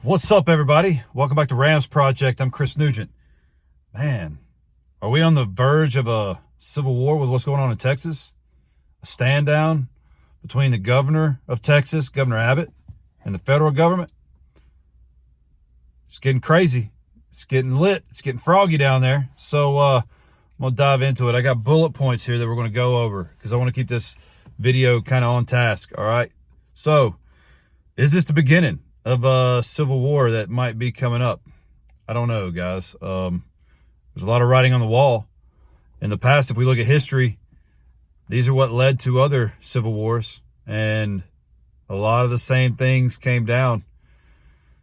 What's up, everybody? Welcome back to Rams Project. I'm Chris Nugent. Man, are we on the verge of a civil war with what's going on in Texas? A stand down between the governor of Texas, Governor Abbott, and the federal government? It's getting crazy. It's getting lit. It's getting froggy down there. So I'm going to dive into it. I got bullet points here that we're going to go over because I want to keep this video kind of on task. All right. So is this the beginning of a civil war that might be coming up? I don't know, guys. There's a lot of writing on the wall. In the past, if we look at history, these are what led to other civil wars, and a lot of the same things came down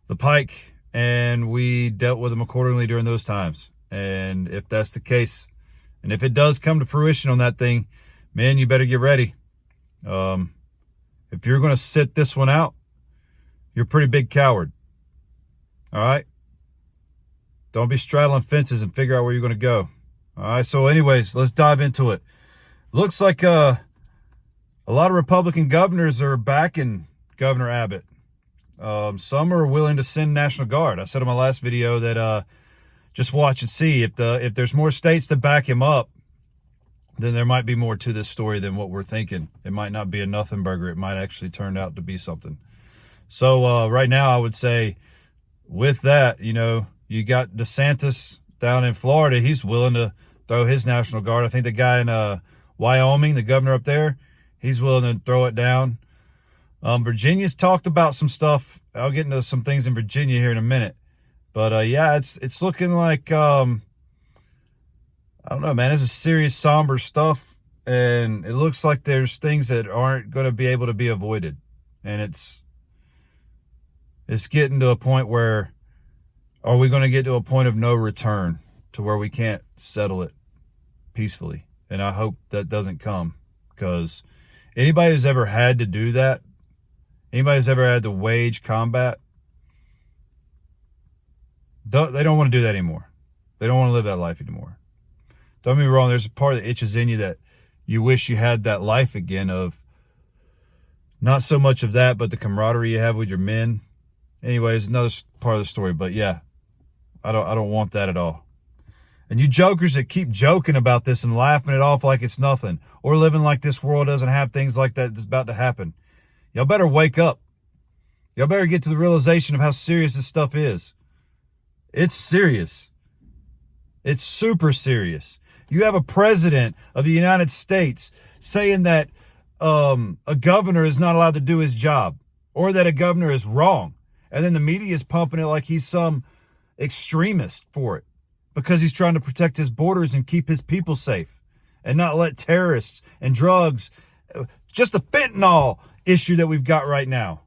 the pike, and we dealt with them accordingly during those times. And if that's the case, and if it does come to fruition on that thing, man, you better get ready. If you're going to sit this one out, you're a pretty big coward. All right? Don't be straddling fences and figure out where you're going to go. All right? So anyways, let's dive into it. Looks like a lot of Republican governors are backing Governor Abbott. Some are willing to send National Guard. I said in my last video that just watch and see. If there's more states to back him up, then there might be more to this story than what we're thinking. It might not be a nothing burger. It might actually turn out to be something. So right now, I would say with that, you got DeSantis down in Florida. He's willing to throw his National Guard. I think the guy in Wyoming, the governor up there, he's willing to throw it down. Virginia's talked about some stuff. I'll get into some things in Virginia here in a minute. But yeah, it's looking like, I don't know, man. This is serious, somber stuff. And it looks like there's things that aren't going to be able to be avoided. And it's getting to a point where, are we going to get to a point of no return to where we can't settle it peacefully? And I hope that doesn't come, because anybody who's ever had to do that, anybody who's ever had to wage combat, they don't want to do that anymore. They don't want to live that life anymore. Don't get me wrong, there's a part that itches in you that you wish you had that life again, of not so much of that, but the camaraderie you have with your men. Anyways, another part of the story, but yeah, I don't want that at all. And you jokers that keep joking about this and laughing it off like it's nothing, or living like this world doesn't have things like that that's about to happen, y'all better wake up. Y'all better get to the realization of how serious this stuff is. It's serious. It's super serious. You have a president of the United States saying that a governor is not allowed to do his job, or that a governor is wrong. And then the media is pumping it like he's some extremist for it, because he's trying to protect his borders and keep his people safe and not let terrorists and drugs, just the fentanyl issue that we've got right now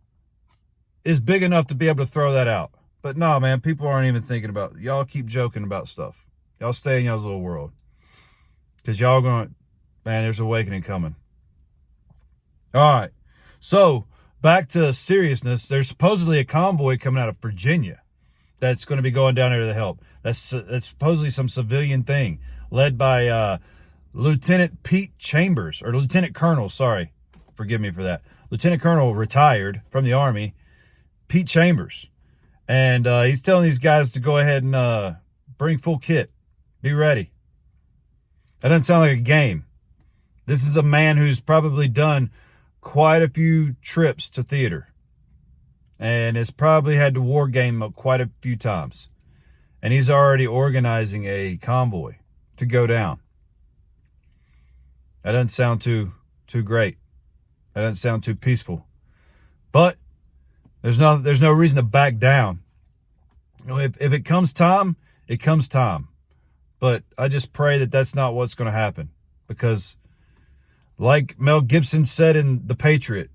is big enough to be able to throw that out. But no, man, people aren't even thinking about it. Y'all keep joking about stuff. Y'all stay in y'all's little world, because y'all man, there's awakening coming. All right. So back to seriousness. There's supposedly a convoy coming out of Virginia that's going to be going down there to help. That's supposedly some civilian thing led by Lieutenant Pete Chambers, or Lieutenant Colonel, sorry. Forgive me for that. Lieutenant Colonel, retired from the Army, Pete Chambers. And he's telling these guys to go ahead and bring full kit. Be ready. That doesn't sound like a game. This is a man who's probably done quite a few trips to theater, and has probably had to war game quite a few times. And he's already organizing a convoy to go down. That doesn't sound too great. That doesn't sound too peaceful. But there's no reason to back down. If it comes time, it comes time. But I just pray that that's not what's going to happen, because like Mel Gibson said in The Patriot,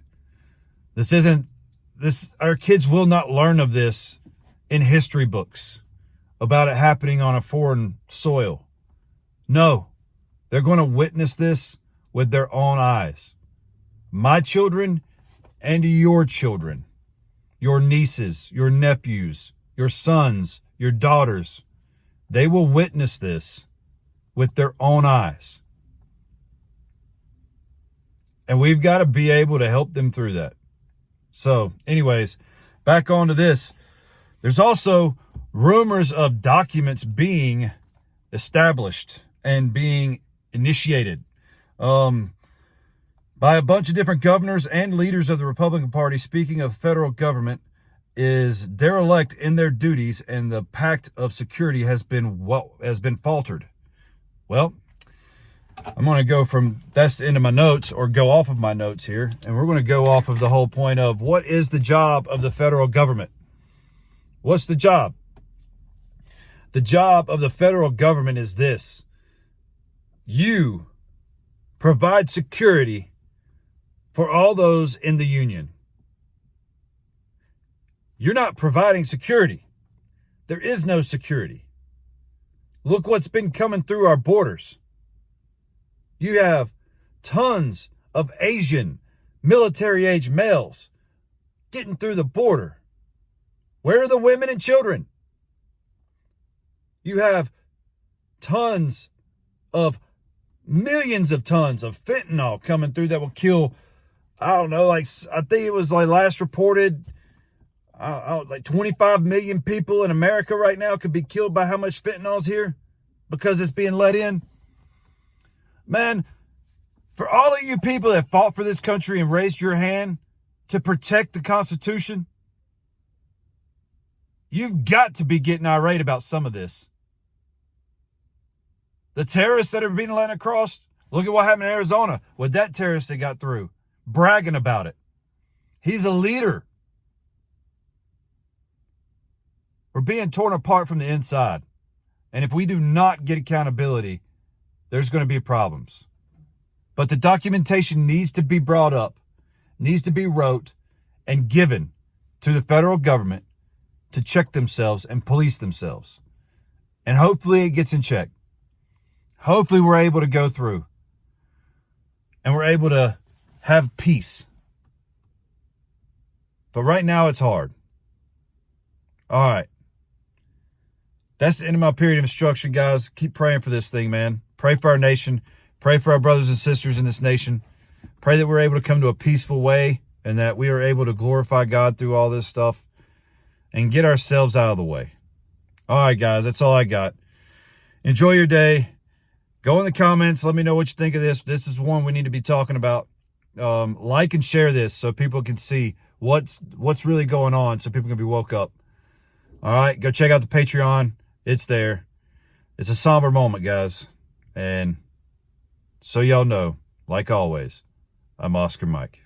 our kids will not learn of this in history books about it happening on a foreign soil. No, they're going to witness this with their own eyes. My children and your children, your nieces, your nephews, your sons, your daughters, they will witness this with their own eyes. And we've got to be able to help them through that. So anyways, back on to this. There's also rumors of documents being established and being initiated by a bunch of different governors and leaders of the Republican Party. Speaking of federal government, is derelict in their duties, and the pact of security has been faltered. Well, I'm going to go from that's the end of my notes, or go off of my notes here, and we're going to go off of the whole point of what is the job of the federal government. What's the job? The job of the federal government is this: you provide security for all those in the union. You're not providing security. There is no security. Look what's been coming through our borders. You have tons of Asian military-age males getting through the border. Where are the women and children? You have millions of tons of fentanyl coming through that will kill, I don't know, I think it was last reported, like 25 million people in America right now could be killed by how much fentanyl's here because it's being let in. Man, for all of you people that fought for this country and raised your hand to protect the Constitution, you've got to be getting irate about some of this. The terrorists that are being let across, look at what happened in Arizona with that terrorist that got through, bragging about it. He's a leader. We're being torn apart from the inside. And if we do not get accountability, there's going to be problems. But the documentation needs to be brought up, needs to be wrote and given to the federal government to check themselves and police themselves. And hopefully it gets in check. Hopefully we're able to go through and we're able to have peace. But right now it's hard. All right. That's the end of my period of instruction, guys. Keep praying for this thing, man. Pray for our nation. Pray for our brothers and sisters in this nation. Pray that we're able to come to a peaceful way and that we are able to glorify God through all this stuff and get ourselves out of the way. All right, guys, that's all I got. Enjoy your day. Go in the comments. Let me know what you think of this. This is one we need to be talking about. Like and share this so people can see what's really going on, so people can be woke up. All right, go check out the Patreon. It's there. It's a somber moment, guys. And so y'all know, like always, I'm Oscar Mike.